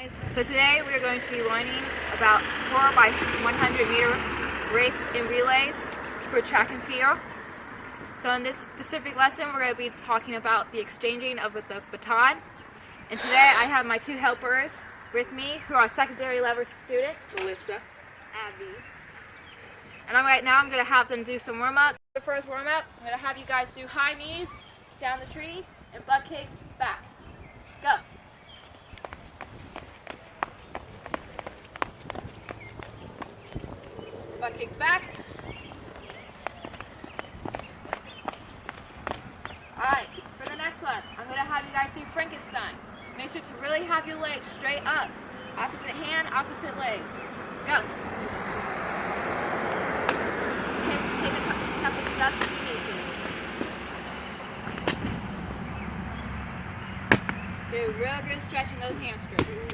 So today we are going to be learning about 4 by 100 meter race and relays for track and field. So in this specific lesson we're going to be talking about the exchanging of the baton. And today I have my two helpers with me who are secondary level students, Melissa, Abby. And right now I'm going to have them do some warm-up. The first warm-up, I'm going to have you guys do high knees down the tree and butt kicks back. Go. Butt kicks back. Alright, for the next one, I'm going to have you guys do Frankenstein. Make sure to really have your legs straight up. Opposite hand, opposite legs. Go. Take a couple steps if you need to. Do real good stretching those hamstrings.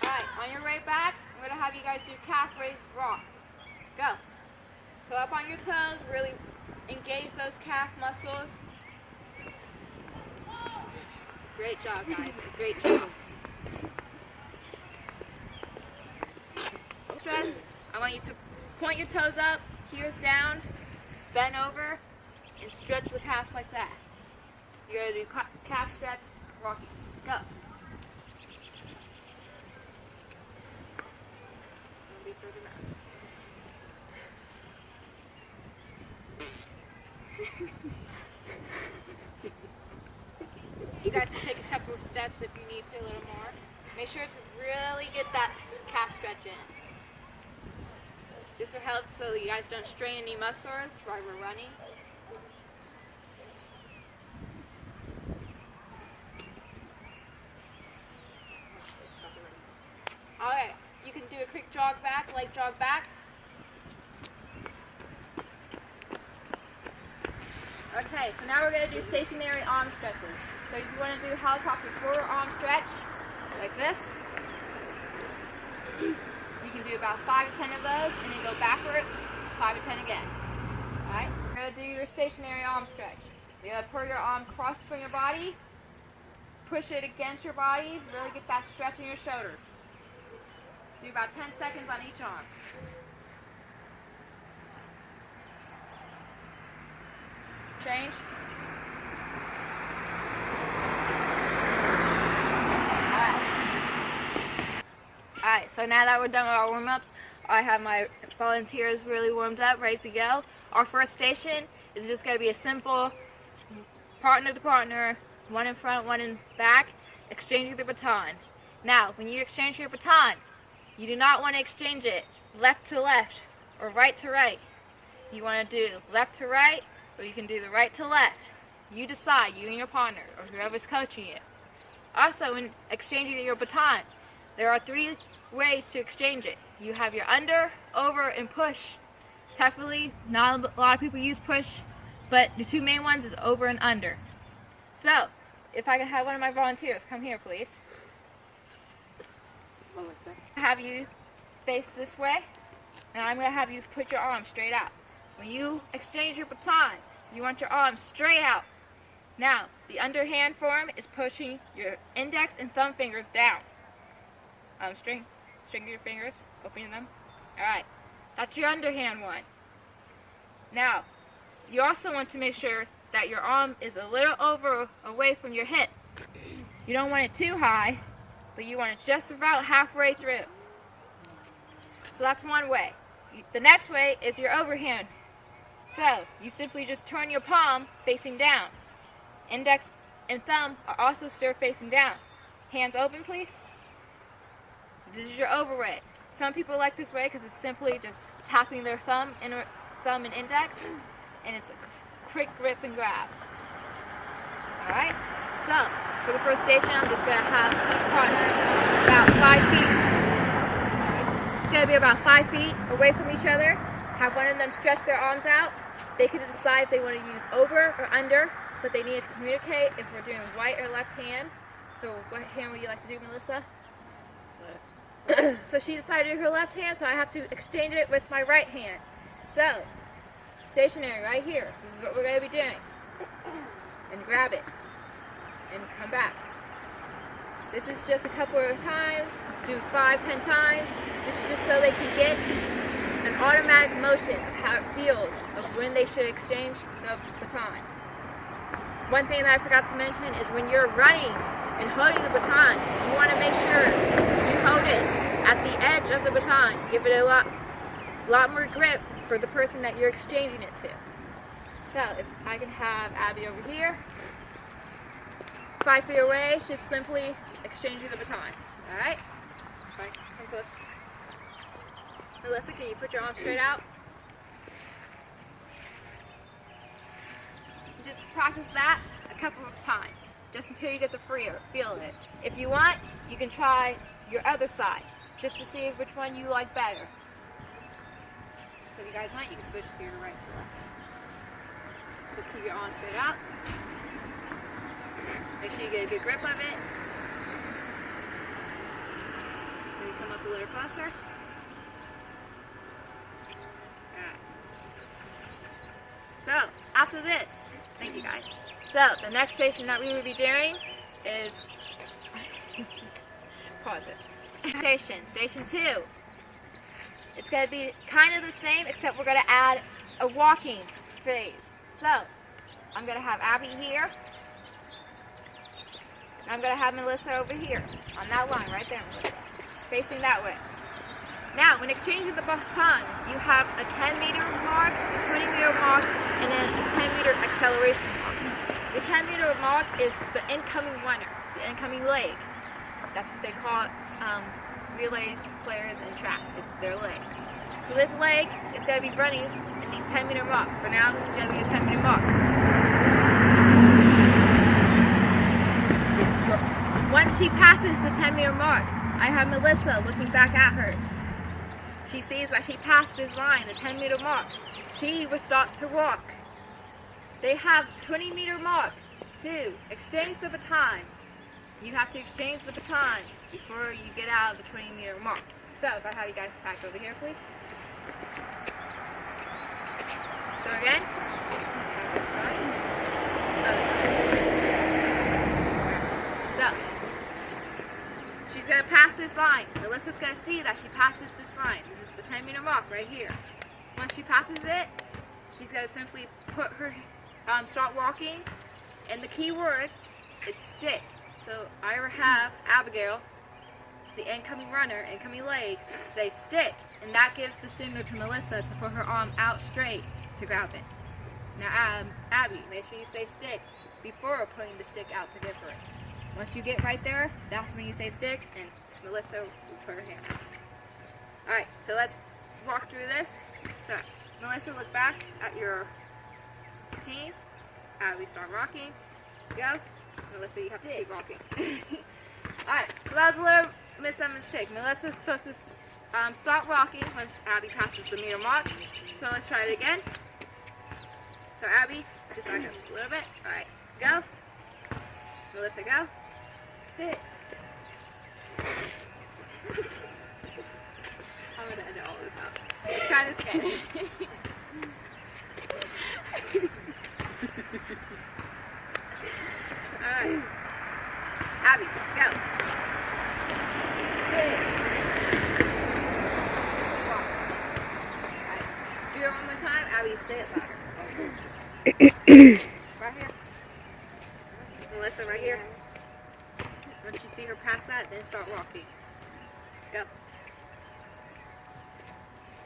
Alright, on your way back, I'm going to have you guys do calf raised rock. Go. So up on your toes, really engage those calf muscles. Great job, guys. Great job. Stress. I want you to point your toes up, heels down, bend over, and stretch the calves like that. You're going to do calf stretch, walking. Go. Don't be so dramatic. You guys can take a couple of steps if you need to, a little more. Make sure to really get that calf stretch in. This will help so you guys don't strain any muscles while we're running. Alright, you can do a quick jog back, leg jog back. Okay, so now we're going to do stationary arm stretches. So if you want to do helicopter forward arm stretch, like this, you can do about 5 to 10 of those, and then go backwards, 5 to 10 again. Alright, you're going to do your stationary arm stretch. You're going to pull your arm across from your body, push it against your body, really get that stretch in your shoulder. Do about 10 seconds on each arm. Change. Alright, so now that we're done with our warm-ups, I have my volunteers really warmed up, ready to go. Our first station is just going to be a simple partner to partner, one in front, one in back, exchanging the baton. Now, when you exchange your baton, you do not want to exchange it left to left or right to right. You want to do left to right, or you can do the right to left. You decide, you and your partner, or whoever's coaching you. Also, when exchanging your baton, there are 3 ways to exchange it. You have your under, over, and push. Technically, not a lot of people use push, but the 2 main ones is over and under. So, if I could have one of my volunteers come here, please. Melissa. Have you face this way, and I'm going to have you put your arms straight out. When you exchange your baton, you want your arms straight out. Now, the underhand form is pushing your index and thumb fingers down. String your fingers, opening them. Alright, that's your underhand one. Now, you also want to make sure that your arm is a little away from your hip. You don't want it too high, but you want it just about halfway through. So that's one way. The next way is your overhand. So, you simply just turn your palm facing down. Index and thumb are also still facing down. Hands open, please. This is your overweight. Some people like this way because it's simply just tapping their thumb and index, and it's a quick grip and grab. Alright, so for the first station, I'm just going to have each partner about 5 feet. It's going to be about 5 feet away from each other. Have one of them stretch their arms out. They can decide if they want to use over or under, but they need to communicate if we're doing right or left hand. So what hand would you like to do, Melissa? So she decided to do her left hand, so I have to exchange it with my right hand. So, stationary right here. This is what we're going to be doing. and grab it and come back. This is just a couple of times. Do 5-10 times. This is just so they can get an automatic motion of how it feels of when they should exchange the baton. One thing that I forgot to mention is when you're running and holding the baton, you want to make sure you hold it at the edge of the baton. Give it a lot more grip for the person that you're exchanging it to. So if I can have Abby over here, 5 feet away, she's simply exchanging the baton. Alright? Come close. Melissa, can you put your arms straight out? Just practice that a couple of times, just until you get the feel of it. If you want, you can try your other side, just to see which one you like better. So if you guys want, you can switch to your right to left. So keep your arms straight out. Make sure you get a good grip of it. Maybe come up a little closer. Alright. So, after this, thank you guys. So, the next station that we will be doing is pause it. Station 2. It's going to be kind of the same, except we're going to add a walking phase. So, I'm going to have Abby here. And I'm going to have Melissa over here, on that line right there, Melissa, facing that way. Now, when exchanging the baton, you have a 10-meter mark, a 20-meter mark, and then a 10-meter acceleration mark. The 10-meter mark is the incoming runner, the incoming leg. That's what they call relay players in track, is their legs. So this leg is going to be running in the 10-meter mark. For now, this is going to be a 10-meter mark. Once she passes the 10-meter mark, I have Melissa looking back at her. She sees that she passed this line, the 10-meter mark. She will start to walk. They have 20-meter mark to exchange the baton. You have to exchange the baton before you get out of the 20-meter mark. So, if I have you guys back over here, please. So again. So, she's going to pass this line. Melissa's going to see that she passes this line. This is the 10-meter mark right here. Once she passes it, she's going to simply put her, start walking. And the key word is stick. So I have Abigail, the incoming runner, incoming leg, say stick. And that gives the signal to Melissa to put her arm out straight to grab it. Now Abby, make sure you say stick before putting the stick out to give her it. Once you get right there, that's when you say stick, and Melissa will put her hand out. Alright, so let's walk through this. So, Melissa, look back at your team. Abby, start rocking. Go. Melissa, you have to keep rocking. Alright, so that was a little mistake. Melissa's supposed to start rocking once Abby passes the meter mark. So let's try it again. So Abby, just back up a little bit. Alright, go. Melissa, go. Sit. I'm going to edit all this out. Let's try this again. Alright. Abby, go. Sit. Alright. Do it one more time. Abby, say it louder. Right here. Melissa, right here. Once you see her pass that, then start walking. Go.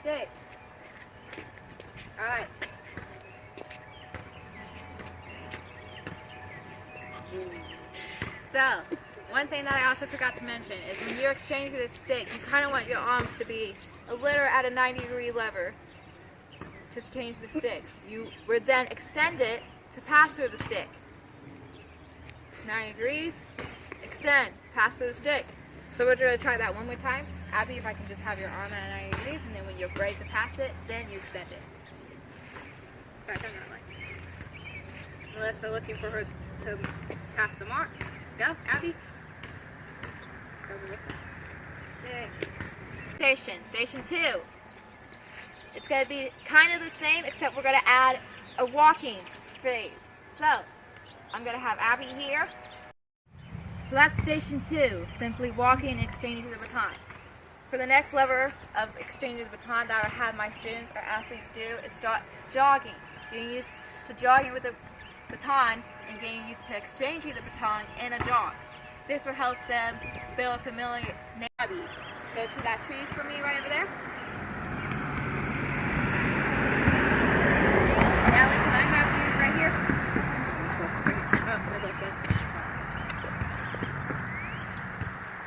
Stay. Alright. So, one thing that I also forgot to mention is when you're exchanging the stick, you kind of want your arms to be a little at a 90-degree lever to change the stick. You would then extend it to pass through the stick. 90 degrees, extend, pass through the stick. So we're going to try that one more time. Abby, if I can just have your arm at 90 degrees, and then when you're ready to pass it, then you extend it. Back on that line. Melissa, looking for her to pass the mark. Go, Abby. Go, Melissa. Station 2. It's going to be kind of the same, except we're going to add a walking phase. So, I'm going to have Abby here. So that's station 2, simply walking and exchanging the baton. For the next level of exchanging the baton that I have my students or athletes do is start jogging. Getting used to jogging with the baton and getting used to exchanging the baton in a jog. This will help them build a familiar Abby. Go to that tree for me right over there. And Allie, can I have you right here? Oh, Melissa.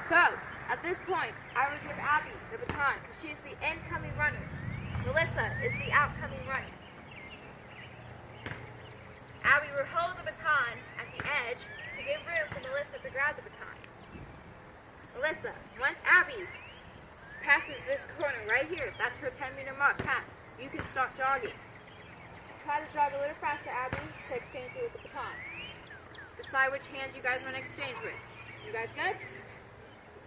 So, at this point, I would give Abby the baton because she is the incoming runner. Melissa is the outcoming runner. Abby will hold the baton at the edge to give room for Melissa to grab the baton. Melissa, once Abby passes this corner right here, that's her 10-meter mark pass, you can start jogging. Try to jog a little faster, Abby, to exchange with the baton. Decide which hands you guys want to exchange with. You guys good?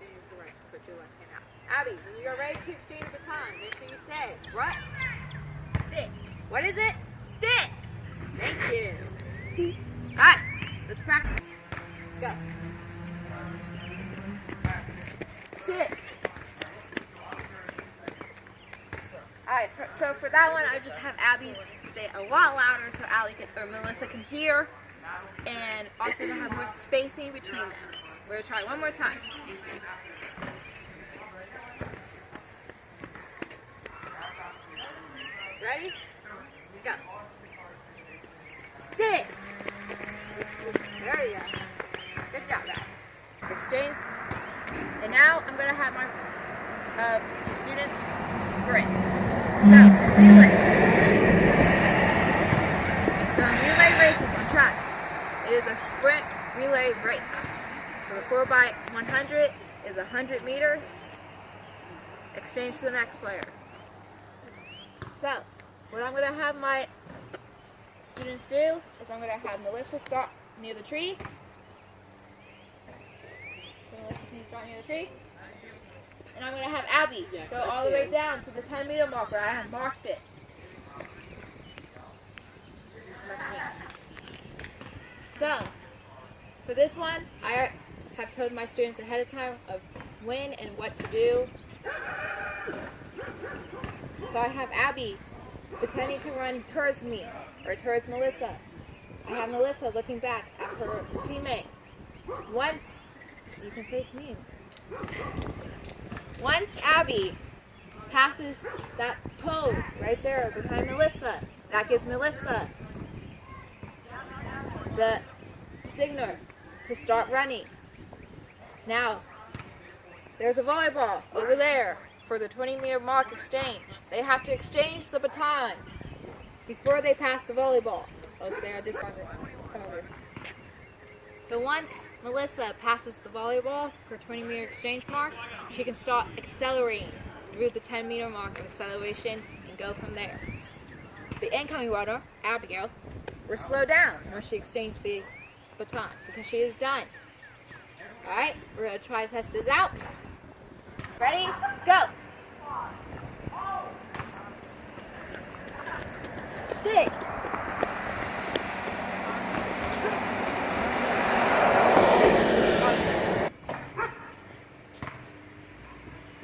You use the right to put your left hand out. Abby, when you are ready to exchange the baton, make sure you say, what? Stick. What is it? Stick! Thank you. Alright, let's practice. Go. Sit. Alright, so for that one, I just have Abby say it a lot louder so Melissa can hear, and also to have more spacing between them. We're going to try one more time. Ready? Go. Stick. There you go. Good job, guys. Exchange. And now I'm going to have my students sprint. So, relay. So relay races on track. It is a sprint relay race. For the 4x100 is 100 meters. Exchange to the next player. So, what I'm going to have my students do is I'm going to have Melissa start near the tree. So Melissa, can you start near the tree? And I'm going to have Abby go all the way down to the 10-meter mark where I have marked it. So, for this one, I have told my students ahead of time of when and what to do. So I have Abby pretending to run towards me or towards Melissa. I have Melissa looking back at her teammate. Once, you can face me. Once Abby passes that pole right there behind Melissa, that gives Melissa the signal to start running. Now, there's a volleyball over there for the 20-meter mark exchange. They have to exchange the baton before they pass the volleyball. Oh, so they are just on it. Come over. So once Melissa passes the volleyball for 20-meter exchange mark, she can start accelerating through the 10-meter mark of acceleration and go from there. The incoming runner, Abigail, will slow down once she exchanges the baton because she is done. Alright, we're going to try to test this out. Ready? Go! Stick!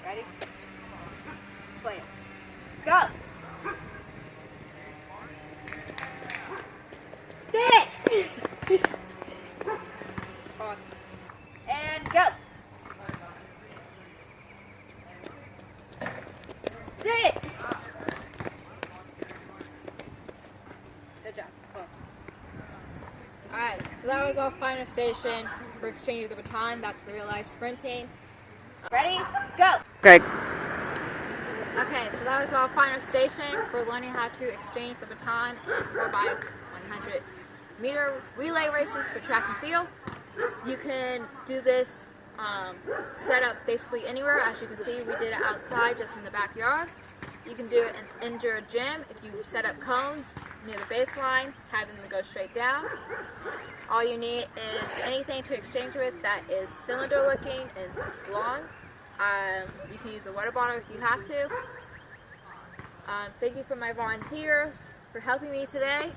Ready? Play it. Go! Stick! Awesome. And go! Stick! Good job. Close. Alright, so that was our final station for exchanging the baton. That's realized sprinting. Ready? Go! Good. Okay, so that was our final station for learning how to exchange the baton in 4x100 meter relay races for track and field. You can do this set up basically anywhere. As you can see, we did it outside, just in the backyard. You can do it in your gym if you set up cones near the baseline, having them go straight down. All you need is anything to exchange with that is cylinder looking and long. You can use a water bottle if you have to. Thank you for my volunteers for helping me today.